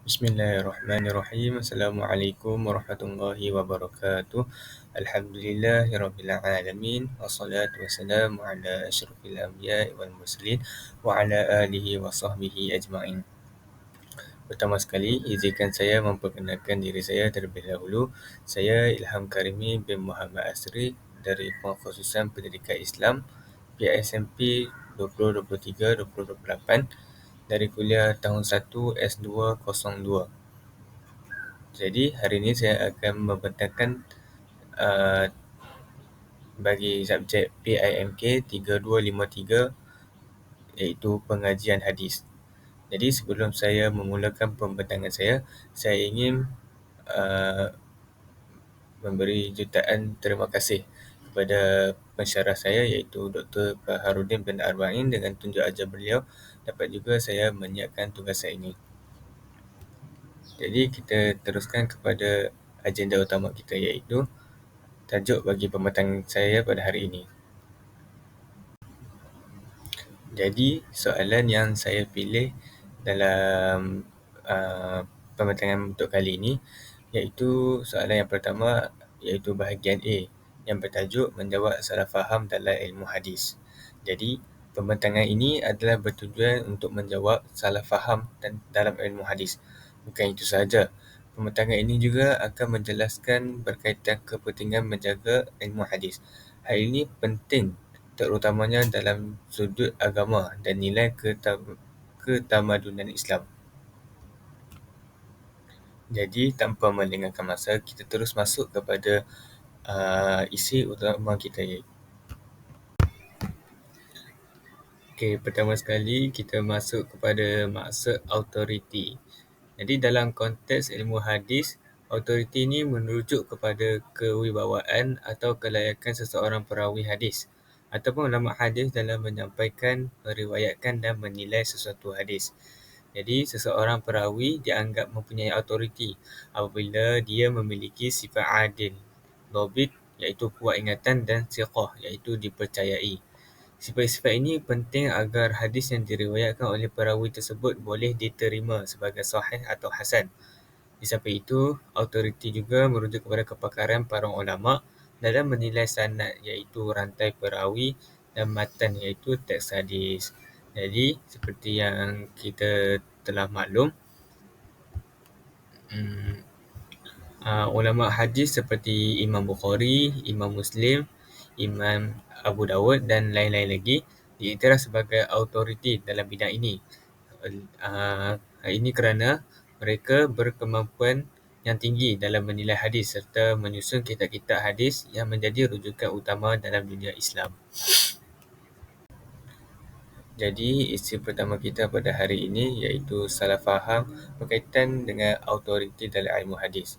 Bismillahirrahmanirrahim. Assalamualaikum warahmatullahi wabarakatuh. Alhamdulillahirabbil alamin. Wassalatu wassalamu ala asyrafil anbiya'i wal mursalin wa ala alihi wa sahbihi ajma'in. Pertama sekali, izinkan saya memperkenalkan diri saya terlebih dahulu. Saya Ilham Karimi bin Muhammad Asri dari Pengkhususan Pendidikan Islam PISMP 2023-2028 dari kuliah tahun 1 S202. Jadi hari ini saya akan membentangkan bagi subjek PIMK 3253 iaitu pengajian hadis. Jadi sebelum saya memulakan pembentangan saya ingin memberi jutaan terima kasih kepada pensyarah saya iaitu Dr. Faharudin bin Arba'in. Dengan tunjuk ajar beliau dapat juga saya menyiapkan tugas saya ini. Jadi kita teruskan kepada agenda utama kita iaitu tajuk bagi pembentangan saya pada hari ini. Jadi soalan yang saya pilih dalam pembentangan untuk kali ini iaitu soalan yang pertama iaitu bahagian A yang bertajuk menjawab salah faham dalam ilmu hadis. Jadi pembentangan ini adalah bertujuan untuk menjawab salah faham dalam ilmu hadis. Bukan itu sahaja, pembentangan ini juga akan menjelaskan berkaitan kepentingan menjaga ilmu hadis. Hal ini penting terutamanya dalam sudut agama dan nilai ketamadunan Islam. Jadi tanpa melengahkan masa, kita terus masuk kepada isi utama kita. Okey, pertama sekali kita masuk kepada maksud autoriti. Jadi dalam konteks ilmu hadis, autoriti ini merujuk kepada kewibawaan atau kelayakan seseorang perawi hadis ataupun ulama hadis dalam menyampaikan, meriwayatkan dan menilai sesuatu hadis. Jadi seseorang perawi dianggap mempunyai autoriti apabila dia memiliki sifat adil, dhabit iaitu kuat ingatan dan siqah iaitu dipercayai. Sifat-sifat ini penting agar hadis yang diriwayatkan oleh perawi tersebut boleh diterima sebagai sahih atau hasan. Di samping itu, autoriti juga merujuk kepada kepakaran para ulama dalam menilai sanad iaitu rantai perawi dan matan iaitu teks hadis. Jadi, seperti yang kita telah maklum, ulama hadis seperti Imam Bukhari, Imam Muslim, Imam Abu Dawud dan lain-lain lagi diiktiraf sebagai autoriti dalam bidang ini. Hal ini kerana mereka berkemampuan yang tinggi dalam menilai hadis serta menyusun kitab-kitab hadis yang menjadi rujukan utama dalam dunia Islam. Jadi isi pertama kita pada hari ini iaitu salah faham berkaitan dengan autoriti dalam ilmu hadis.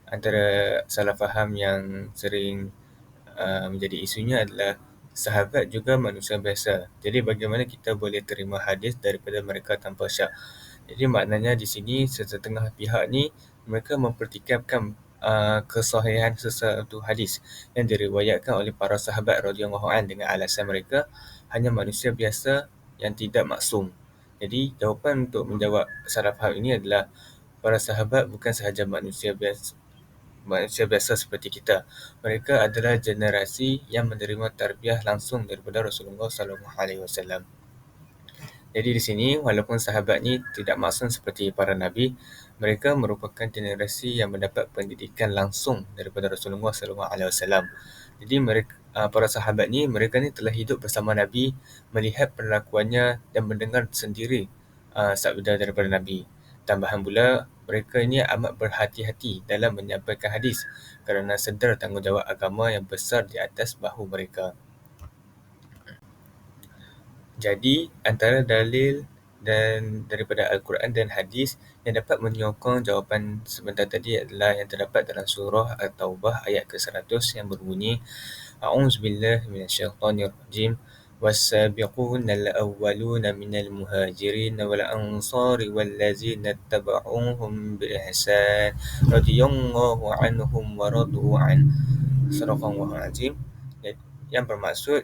Antara salah faham yang sering menjadi isunya adalah sahabat juga manusia biasa. Jadi bagaimana kita boleh terima hadis daripada mereka tanpa syak? Jadi maknanya di sini setengah pihak ni mereka mempertikaikan kesahihan sesuatu hadis yang diriwayatkan oleh para sahabat radhiyallahu anhum dengan alasan mereka hanya manusia biasa yang tidak maksum. Jadi jawapan untuk menjawab salah faham ini adalah para sahabat bukan sahaja manusia biasa seperti kita. Mereka adalah generasi yang menerima tarbiyah langsung daripada Rasulullah SAW. Jadi di sini walaupun sahabat ni tidak maksum seperti para nabi, mereka merupakan generasi yang mendapat pendidikan langsung daripada Rasulullah SAW. Jadi para sahabat ni mereka ni telah hidup bersama Nabi, melihat perlakuannya dan mendengar sendiri sabda daripada Nabi. Tambahan pula, mereka ini amat berhati-hati dalam menyampaikan hadis kerana sedar tanggungjawab agama yang besar di atas bahu mereka. Jadi, antara dalil dan daripada Al-Quran dan hadis yang dapat menyokong jawapan sebentar tadi adalah yang terdapat dalam surah At-Taubah ayat ke-100 yang berbunyi A'udzubillahi minasyaitonirrajim والسابقون الأولون من المهاجرين والأنصار والذين اتبعوهم بإحسان رضي الله عنهم ورضوا عنه. Sadaqallahul Azim. Yang bermaksud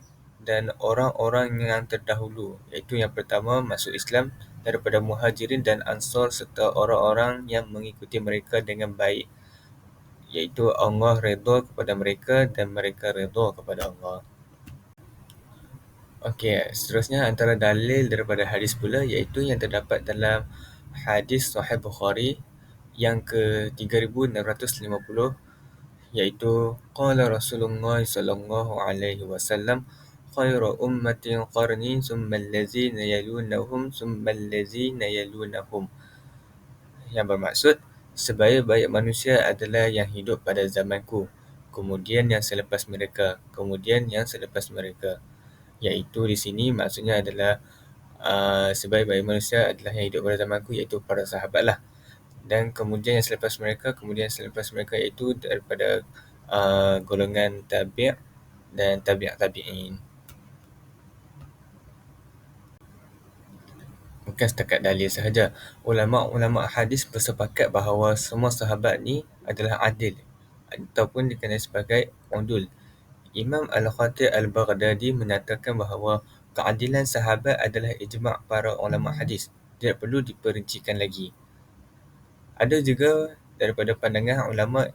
dan orang-orang yang terdahulu, iaitu yang pertama masuk Islam daripada Muhajirin dan Ansar serta orang-orang yang mengikuti mereka dengan baik, iaitu Allah redha kepada mereka dan mereka redha kepada Allah. Okey, seterusnya antara dalil daripada hadis pula iaitu yang terdapat dalam hadis Sahih Bukhari yang ke-3650, iaitu qala Rasulullah sallallahu alaihi wasallam khairu ummati qarni thumma allazina yalunahum thumma allazina yalunahum, yang bermaksud sebaik-baik manusia adalah yang hidup pada zamanku, kemudian yang selepas mereka, kemudian yang selepas mereka. Iaitu di sini maksudnya adalah sebaik-baik manusia adalah yang hidup pada zamanku, iaitu para sahabat lah. Dan kemudian yang selepas mereka, kemudian selepas mereka iaitu daripada golongan tabi' dan tabi'in. Bukan setakat dalil sahaja, ulama-ulama hadis bersepakat bahawa semua sahabat ni adalah adil ataupun dikenali sebagai udul. Imam Al-Khatib Al-Baghdadi menyatakan bahawa keadilan sahabat adalah ijma' para ulama hadis, tidak perlu diperincikan lagi. Ada juga daripada pandangan ulama,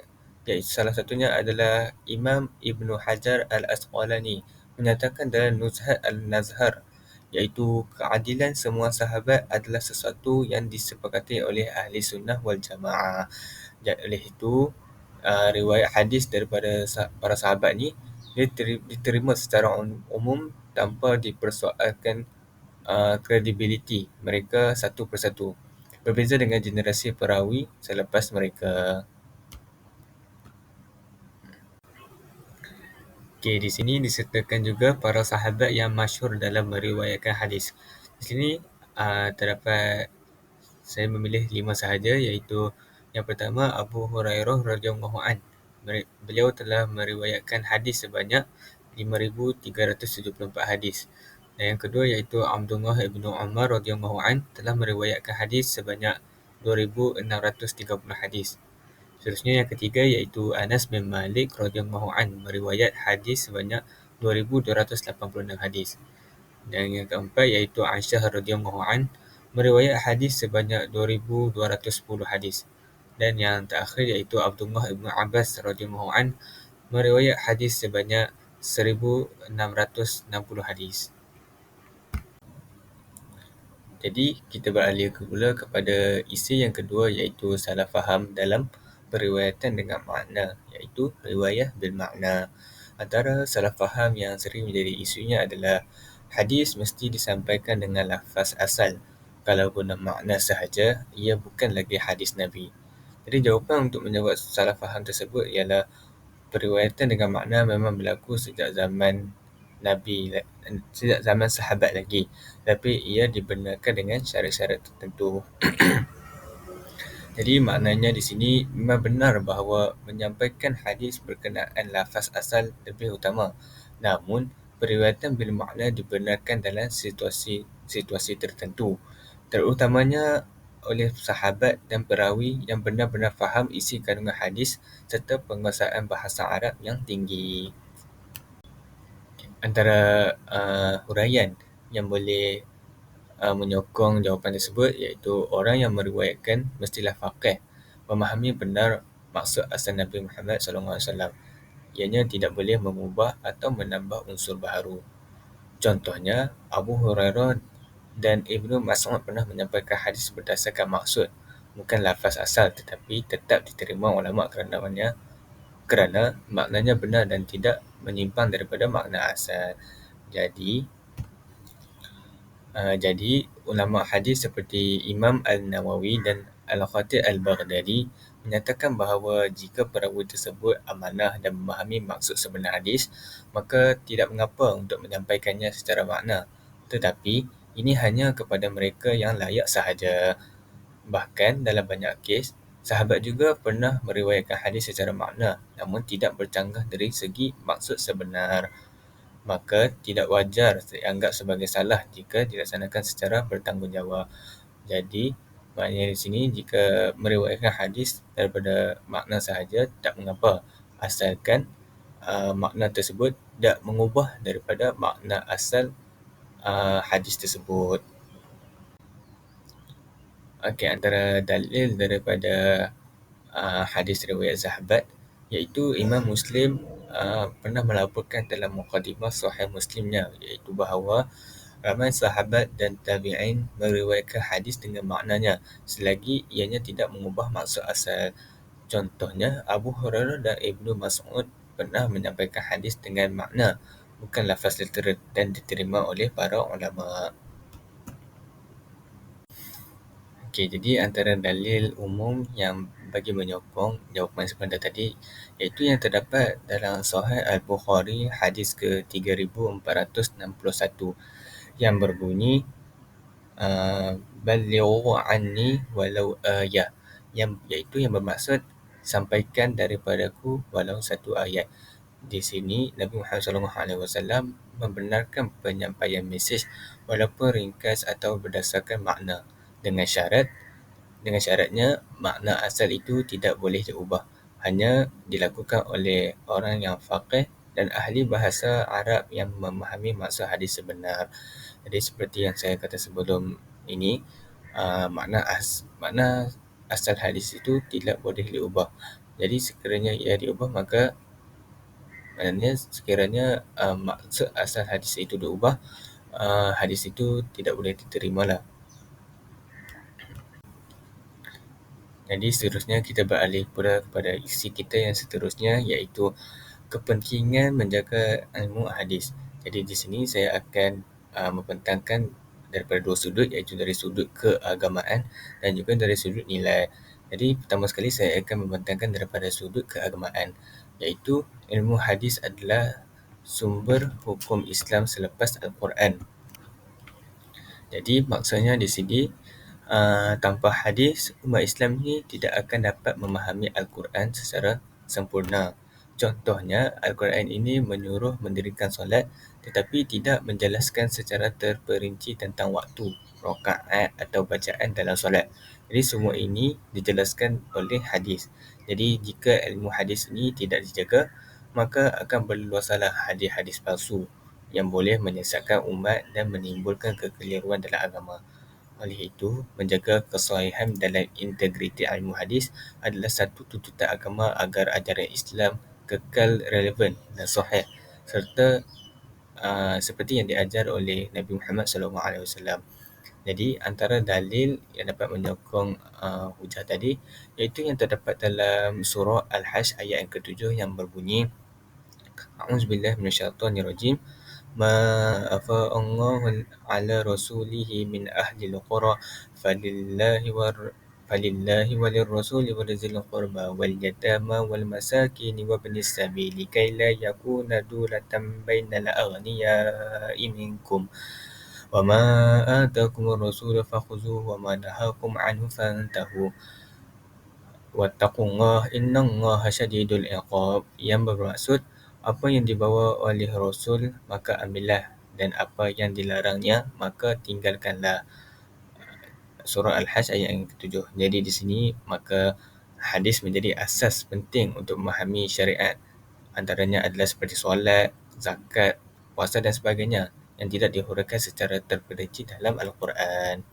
iaitu salah satunya adalah Imam Ibn Hajar Al-Asqalani menyatakan dalam Nuzhat Al-Nazhar, iaitu keadilan semua sahabat adalah sesuatu yang disepakati oleh ahli sunnah wal jamaah. Dan oleh itu, riwayat hadis daripada para sahabat ni diterima secara umum tanpa dipersoalkan kredibiliti mereka satu persatu. Berbeza dengan generasi perawi selepas mereka. Okey, di sini disertakan juga para sahabat yang masyhur dalam meriwayatkan hadis. Di sini terdapat, saya memilih 5 sahaja, iaitu yang pertama Abu Hurairah radhiyallahu an. Beliau telah meriwayatkan hadis sebanyak 5,374 hadis. Dan yang kedua iaitu Abdullah ibnu Umar radhiyallahu an telah meriwayatkan hadis sebanyak 2,630 hadis. Seterusnya yang ketiga iaitu Anas bin Malik radhiyallahu an meriwayat hadis sebanyak 2,286 hadis. Dan yang keempat iaitu Aisyah radhiyallahu an meriwayat hadis sebanyak 2,210 hadis. Dan yang terakhir iaitu Abdullah ibnu Abbas radhiyallahu an meriwayat hadis sebanyak 1,660 hadis. Jadi kita beralih pula kepada isi yang kedua, iaitu salah faham dalam periwayatan dengan makna, iaitu riwayah bil makna. Antara salah faham yang sering menjadi isunya adalah hadis mesti disampaikan dengan lafaz asal. Kalau guna makna sahaja, ia bukan lagi hadis Nabi. Jadi jawapan untuk menjawab salah faham tersebut ialah periwayatan dengan makna memang berlaku sejak zaman Nabi, sejak zaman sahabat lagi, tapi ia dibenarkan dengan syarat-syarat tertentu. Jadi maknanya di sini memang benar bahawa menyampaikan hadis berkenaan lafaz asal lebih utama. Namun, periwayatan bil makna dibenarkan dalam situasi tertentu, terutamanya oleh sahabat dan perawi yang benar-benar faham isi kandungan hadis serta penguasaan bahasa Arab yang tinggi. Antara huraian yang boleh menyokong jawapan tersebut iaitu orang yang meriwayatkan mestilah faqih, memahami benar maksud asal Nabi Muhammad SAW. Ianya tidak boleh mengubah atau menambah unsur baharu. Contohnya, Abu Hurairah dan Ibnu Mas'ud pernah menyampaikan hadis berdasarkan maksud, bukan lafaz asal, tetapi tetap diterima ulama kerana maknanya benar dan tidak menyimpang daripada makna asal. Jadi ulama hadis seperti Imam Al-Nawawi dan Al-Khatib Al-Baghdadi menyatakan bahawa jika perawi tersebut amanah dan memahami maksud sebenar hadis, maka tidak mengapa untuk menyampaikannya secara makna. Tetapi ini hanya kepada mereka yang layak sahaja. Bahkan dalam banyak kes, sahabat juga pernah meriwayatkan hadis secara makna, namun tidak bercanggah dari segi maksud sebenar. Maka tidak wajar dianggap sebagai salah jika dilaksanakan secara bertanggungjawab. Jadi, maknanya di sini jika meriwayatkan hadis daripada makna sahaja tak mengapa, asalkan makna tersebut tidak mengubah daripada makna asal hadis tersebut. Okey, antara dalil daripada hadis riwayat sahabat iaitu Imam Muslim pernah melaporkan dalam mukadimah Sahih Muslimnya iaitu bahawa ramai sahabat dan tabi'in meriwayatkan hadis dengan maknanya selagi ianya tidak mengubah maksud asal. Contohnya, Abu Hurairah dan Ibnu Mas'ud pernah menyampaikan hadis dengan makna, bukan lafaz literal, dan diterima oleh para ulama. Okey, jadi antara dalil umum yang bagi menyokong jawapan sebentar tadi iaitu yang terdapat dalam Sahih Al-Bukhari hadis ke-3461 yang berbunyi balighu anni walau ayah, yang iaitu yang bermaksud sampaikan daripadaku walau satu ayat. Di sini Nabi Muhammad SAW membenarkan penyampaian mesej walaupun ringkas atau berdasarkan makna dengan syaratnya makna asal itu tidak boleh diubah, hanya dilakukan oleh orang yang faqih dan ahli bahasa Arab yang memahami maksud hadis sebenar. Jadi seperti yang saya kata sebelum ini, makna asal hadis itu tidak boleh diubah. Jadi sekiranya ia diubah, maka maknanya sekiranya maksud asal hadis itu diubah, hadis itu tidak boleh diterima lah. Jadi seterusnya kita beralih pula kepada isi kita yang seterusnya iaitu kepentingan menjaga ilmu hadis. Jadi di sini saya akan membentangkan daripada dua sudut iaitu dari sudut keagamaan dan juga dari sudut nilai. Jadi pertama sekali saya akan membentangkan daripada sudut keagamaan iaitu ilmu hadis adalah sumber hukum Islam selepas Al-Quran. Jadi maksudnya di sini tanpa hadis, umat Islam ini tidak akan dapat memahami Al-Quran secara sempurna. Contohnya, Al-Quran ini menyuruh mendirikan solat tetapi tidak menjelaskan secara terperinci tentang waktu, rakaat atau bacaan dalam solat. Jadi semua ini dijelaskan oleh hadis. Jadi jika ilmu hadis ini tidak dijaga, maka akan berluasalah hadis-hadis palsu yang boleh menyesatkan umat dan menimbulkan kekeliruan dalam agama. Oleh itu, menjaga kesahihan dalam integriti ilmu hadis adalah satu tuntutan agama agar ajaran Islam kekal relevan dan sahih serta seperti yang diajar oleh Nabi Muhammad SAW. Jadi antara dalil yang dapat menyokong hujah tadi iaitu yang terdapat dalam surah Al-Hajj ayat yang ke-7 yang berbunyi A'udzubillahi minasyaitonirrajim ما أفاء الله على رسوله من أهل القرى فلله وللرسول ولذي القربى واليتامى والمساكين وابن السبيل كي لا يكون دولة بين الأغنياء منكم وما آتاكم الرسول فخذوه وما نهاكم عنه فانتهوا wattaqullah innallaha syadidul iqab, yang bermaksud apa yang dibawa oleh Rasul maka ambillah dan apa yang dilarangnya maka tinggalkanlah. Surah Al-Hajj ayat yang ke-7. Jadi di sini maka hadis menjadi asas penting untuk memahami syariat. Antaranya adalah seperti solat, zakat, puasa dan sebagainya yang tidak dihuraikan secara terperinci dalam Al-Quran.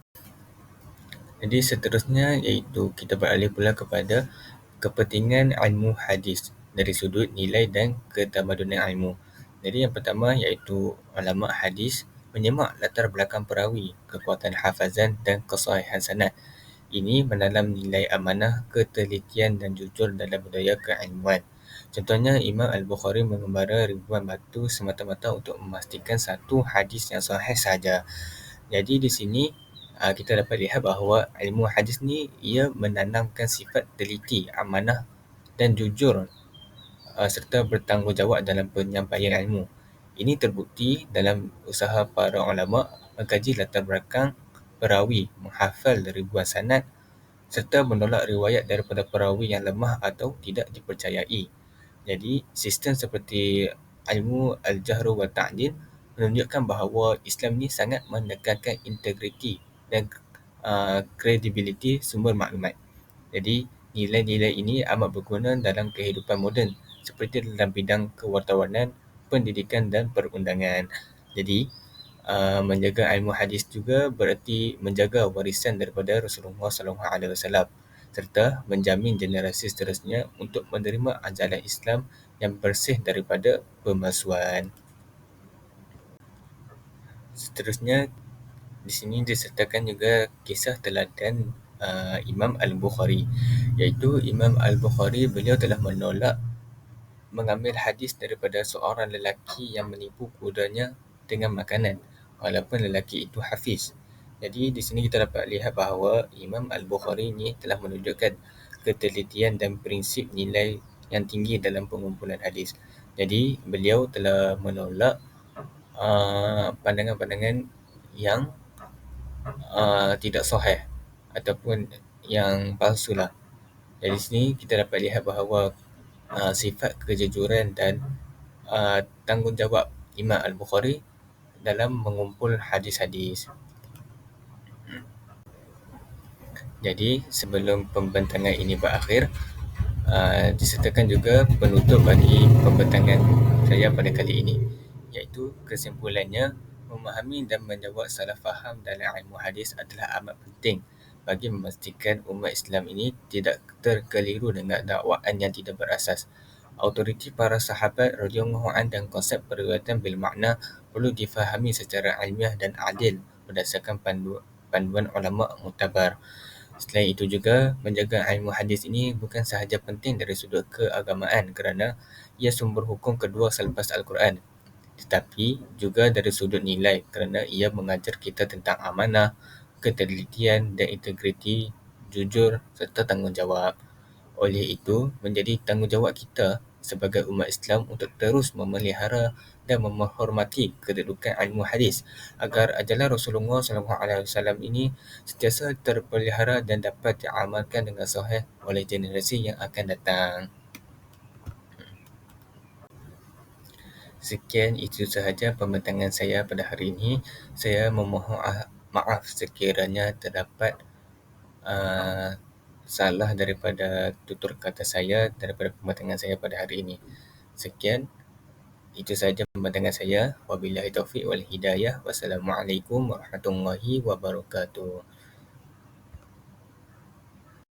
Jadi seterusnya iaitu kita beralih pula kepada kepentingan ilmu hadis dari sudut nilai dan ketamadunan ilmu. Jadi yang pertama iaitu ulama hadis menyemak latar belakang perawi, kekuatan hafazan dan kesahihan sanad. Ini mendalam nilai amanah, ketelitian dan jujur dalam budaya keilmuan. Contohnya, Imam Al-Bukhari mengembara ribuan batu semata-mata untuk memastikan satu hadis yang sahih sahaja. Jadi di sini kita dapat lihat bahawa ilmu hadis ni ia menanamkan sifat teliti, amanah dan jujur serta bertanggungjawab dalam penyampaian ilmu. Ini terbukti dalam usaha para ulama mengkaji latar belakang perawi, menghafal ribuan sanad serta menolak riwayat daripada perawi yang lemah atau tidak dipercayai. Jadi sistem seperti ilmu al-jahru wa ta'dil menunjukkan bahawa Islam ni sangat menekankan integriti dan kredibiliti sumber maklumat. Jadi nilai-nilai ini amat berguna dalam kehidupan moden seperti dalam bidang kewartawanan, pendidikan dan perundangan. Jadi, menjaga ilmu hadis juga bererti menjaga warisan daripada Rasulullah SAW serta menjamin generasi seterusnya untuk menerima ajaran Islam yang bersih daripada pemalsuan. Seterusnya, di sini disertakan juga kisah teladan Imam Al-Bukhari, iaitu Imam Al-Bukhari beliau telah menolak mengambil hadis daripada seorang lelaki yang menipu kudanya dengan makanan, walaupun lelaki itu hafiz. Jadi di sini kita dapat lihat bahawa Imam Al-Bukhari ini telah menunjukkan ketelitian dan prinsip nilai yang tinggi dalam pengumpulan hadis. Jadi beliau telah menolak pandangan-pandangan yang tidak sahih ataupun yang palsu lah. Dari sini kita dapat lihat bahawa sifat kejujuran dan tanggungjawab Imam Al-Bukhari dalam mengumpul hadis-hadis. Jadi sebelum pembentangan ini berakhir, disertakan juga penutup bagi pembentangan saya pada kali ini, iaitu kesimpulannya, memahami dan menjawab salah faham dalam ilmu hadis adalah amat penting bagi memastikan umat Islam ini tidak terkeliru dengan dakwaan yang tidak berasas. Autoriti para sahabat radhiyallahu anhum dan konsep periwayatan bil makna perlu difahami secara ilmiah dan adil berdasarkan panduan ulama muktabar. Selain itu juga, menjaga ilmu hadis ini bukan sahaja penting dari sudut keagamaan kerana ia sumber hukum kedua selepas Al-Quran, tetapi juga dari sudut nilai kerana ia mengajar kita tentang amanah, ketelitian dan integriti, jujur serta tanggungjawab. Oleh itu, menjadi tanggungjawab kita sebagai umat Islam untuk terus memelihara dan menghormati kedudukan ilmu hadis agar ajaran Rasulullah SAW ini sentiasa terpelihara dan dapat diamalkan dengan sahih oleh generasi yang akan datang. Sekian, itu sahaja pembentangan saya pada hari ini. Saya memohon maaf sekiranya terdapat salah daripada tutur kata saya daripada pembentangan saya pada hari ini. Sekian, itu sahaja pembentangan saya. Wabillahi taufiq wal hidayah. Wassalamualaikum warahmatullahi wabarakatuh.